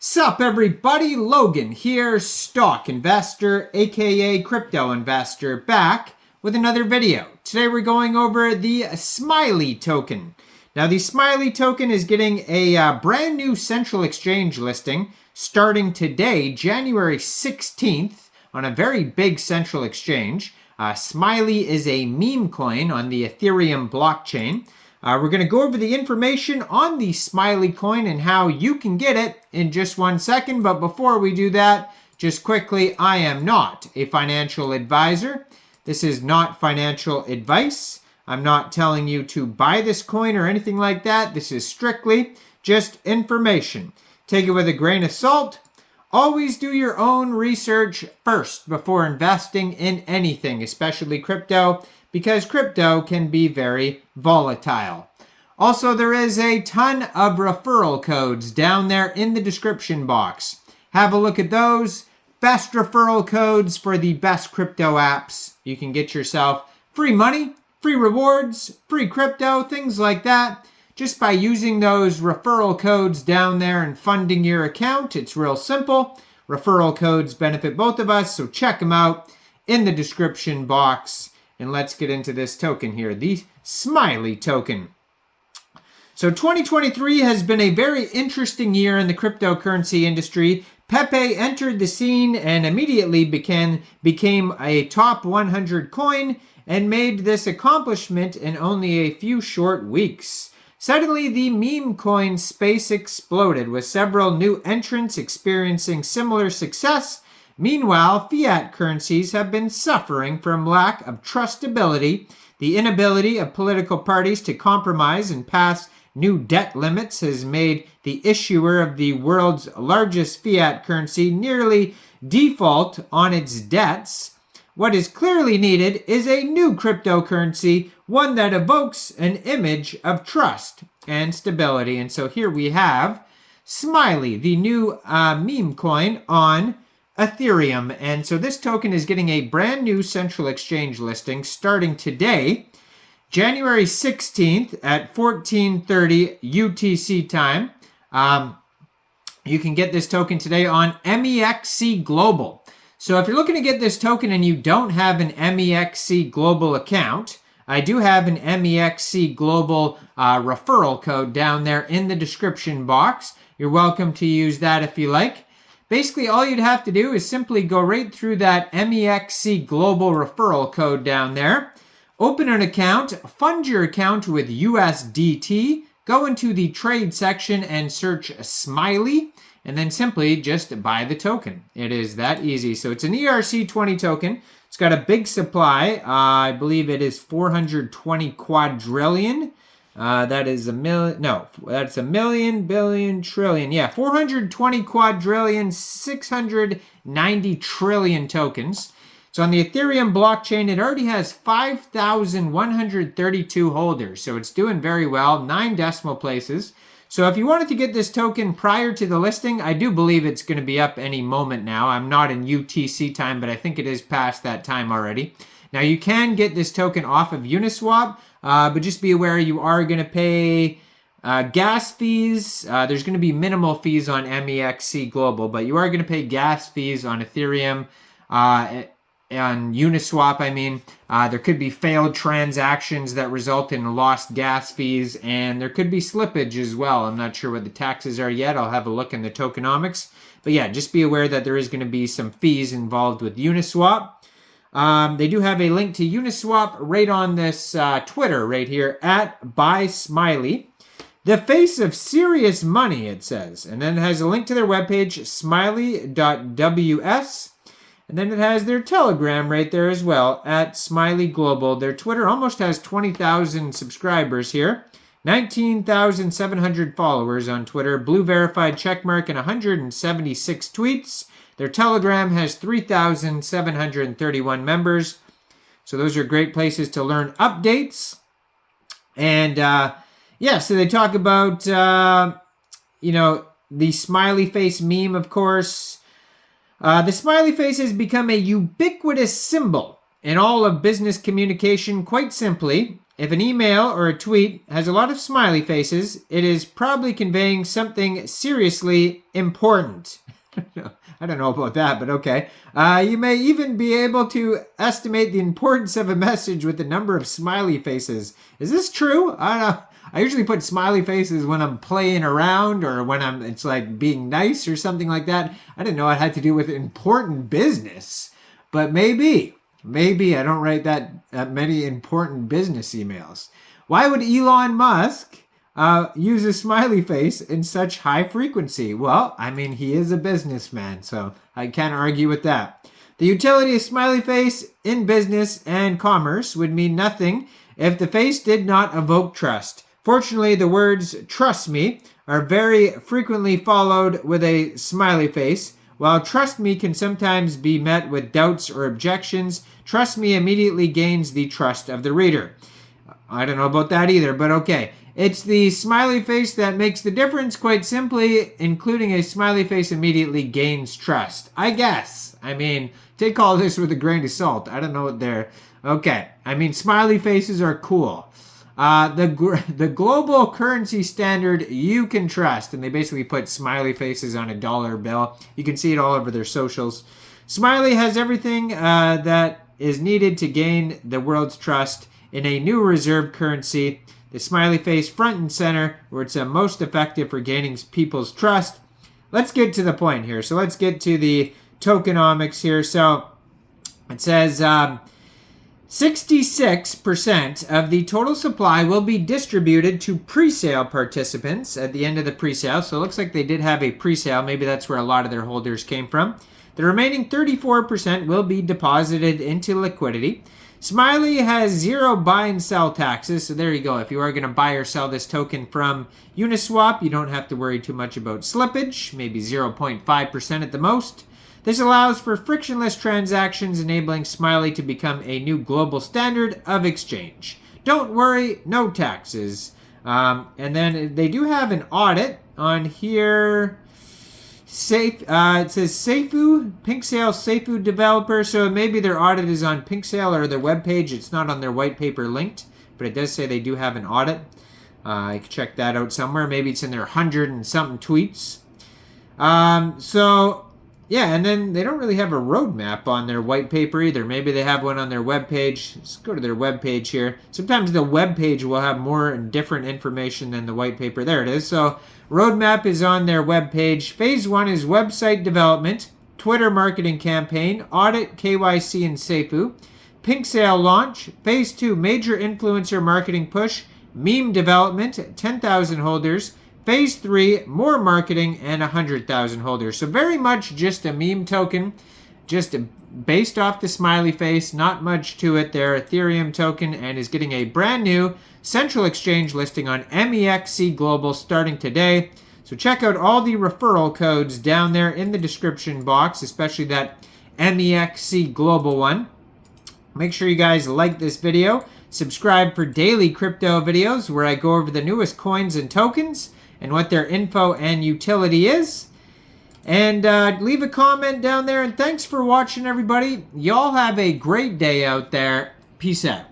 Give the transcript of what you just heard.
Sup everybody, Logan here, stock investor, aka crypto investor, back with another video. Today we're going over the Smiley token. Now the Smiley token is getting a brand new central exchange listing starting today, January 16th, on a very big central exchange. Smiley is a meme coin on the Ethereum blockchain. We're going to go over the information on the Smiley coin and how you can get it in just 1 second. But before we do that, just quickly, I am not a financial advisor. This is not financial advice. I'm not telling you to buy this coin or anything like that. This is strictly just information. Take it with a grain of salt. Always do your own research first before investing in anything, especially crypto, because crypto can be very volatile. Also, there is a ton of referral codes down there in the description box. Have a look at those. Best referral codes for the best crypto apps. You can get yourself free money, free rewards, free crypto, things like that. Just by using those referral codes down there and funding your account. It's real simple. Referral codes benefit both of us, so check them out in the description box. And let's get into this token here, the Smiley token. So 2023 has been a very interesting year in the cryptocurrency industry. Pepe entered the scene and immediately became a top 100 coin and made this accomplishment in only a few short weeks. Suddenly, the meme coin space exploded, with several new entrants experiencing similar success. Meanwhile, fiat currencies have been suffering from lack of trustability. The inability of political parties to compromise and pass new debt limits has made the issuer of the world's largest fiat currency nearly default on its debts. What is clearly needed is a new cryptocurrency, one that evokes an image of trust and stability. And so here we have Smiley, the new meme coin on Ethereum. And so this token is getting a brand new central exchange listing starting today, January 16th at 14:30 UTC time. You can get this token today on Mexc Global. So if you're looking to get this token and you don't have an Mexc Global account, I do have an Mexc Global referral code down there in the description box. You're welcome to use that if you like. Basically, all you'd have to do is simply go right through that Mexc Global referral code down there. Open an account, fund your account with USDT, go into the trade section and search Smiley, and then simply just buy the token. It is that easy. So it's an ERC20 token. It's got a big supply. I believe it is 420 quadrillion. That is a million. No, that's a million, billion, trillion. Yeah, 420 quadrillion, 690 trillion tokens. So on the Ethereum blockchain, it already has 5,132 holders. So it's doing very well, 9 decimal places. So if you wanted to get this token prior to the listing, I do believe it's going to be up any moment now. I'm not in UTC time, but I think it is past that time already. Now you can get this token off of Uniswap, but just be aware you are going to pay gas fees. There's going to be minimal fees on Mexc Global, but you are going to pay gas fees on Ethereum, on Uniswap, I mean. There could be failed transactions that result in lost gas fees, and there could be slippage as well. I'm not sure what the taxes are yet. I'll have a look in the tokenomics. But yeah, just be aware that there is going to be some fees involved with Uniswap. They do have a link to Uniswap right on this Twitter right here, @BuySmiley. The face of serious money, it says. And then it has a link to their webpage, smiley.ws. And then it has their Telegram right there as well, @Smiley Global. Their Twitter almost has 20,000 subscribers here. 19,700 followers on Twitter. Blue verified checkmark and 176 tweets. Their Telegram has 3,731 members. So those are great places to learn updates. And yeah, so they talk about, the smiley face meme, of course. The smiley face has become a ubiquitous symbol in all of business communication. Quite simply, if an email or a tweet has a lot of smiley faces, it is probably conveying something seriously important. I don't know about that, but okay. You may even be able to estimate the importance of a message with the number of smiley faces. Is this true? I don't know. I usually put smiley faces when I'm playing around or when it's like being nice or something like that. I didn't know it had to do with important business, but maybe I don't write that many important business emails. Why would Elon Musk use a smiley face in such high frequency? Well, I mean, he is a businessman, so I can't argue with that. The utility of smiley face in business and commerce would mean nothing if the face did not evoke trust. Fortunately, the words "trust me" are very frequently followed with a smiley face. While "trust me" can sometimes be met with doubts or objections, "trust me" immediately gains the trust of the reader. I don't know about that either, but okay. It's the smiley face that makes the difference, quite simply. Including a smiley face immediately gains trust, I guess. I mean, take all this with a grain of salt. I don't know what they're... Okay, I mean, smiley faces are cool. The global currency standard you can trust, and they basically put smiley faces on a dollar bill. You can see it all over their socials. Smiley has everything that is needed to gain the world's trust in a new reserve currency. The smiley face front and center, where it's most effective for gaining people's trust. Let's get to the point here. So let's get to the tokenomics here. So it says 66% of the total supply will be distributed to pre-sale participants at the end of the pre-sale. So it looks like they did have a pre-sale. Maybe that's where a lot of their holders came from. The remaining 34% will be deposited into liquidity. Smiley has 0 buy and sell taxes. So there you go. If you are going to buy or sell this token from Uniswap, you don't have to worry too much about slippage, maybe 0.5% at the most. This allows for frictionless transactions, enabling Smiley to become a new global standard of exchange. Don't worry, no taxes. And then they do have an audit on here. It says Seifu, PinkSale Seifu developer. So maybe their audit is on PinkSale or their webpage. It's not on their white paper linked, but it does say they do have an audit. I can check that out somewhere. Maybe it's in their 100 and something tweets. Yeah, and then they don't really have a roadmap on their white paper either. Maybe they have one on their webpage. Let's go to their webpage here. Sometimes the webpage will have more and different information than the white paper. There it is. So roadmap is on their webpage. Phase 1 is website development, Twitter marketing campaign, audit, KYC, and Seifu. PinkSale launch. Phase 2, major influencer marketing push, meme development, 10,000 holders. Phase 3, more marketing, and 100,000 holders. So very much just a meme token, just based off the smiley face, not much to it. Their Ethereum token, and is getting a brand new central exchange listing on Mexc Global starting today. So check out all the referral codes down there in the description box, especially that Mexc Global one. Make sure you guys like this video. Subscribe for daily crypto videos where I go over the newest coins and tokens and what their info and utility is. And leave a comment down there. And thanks for watching, everybody. Y'all have a great day out there. Peace out.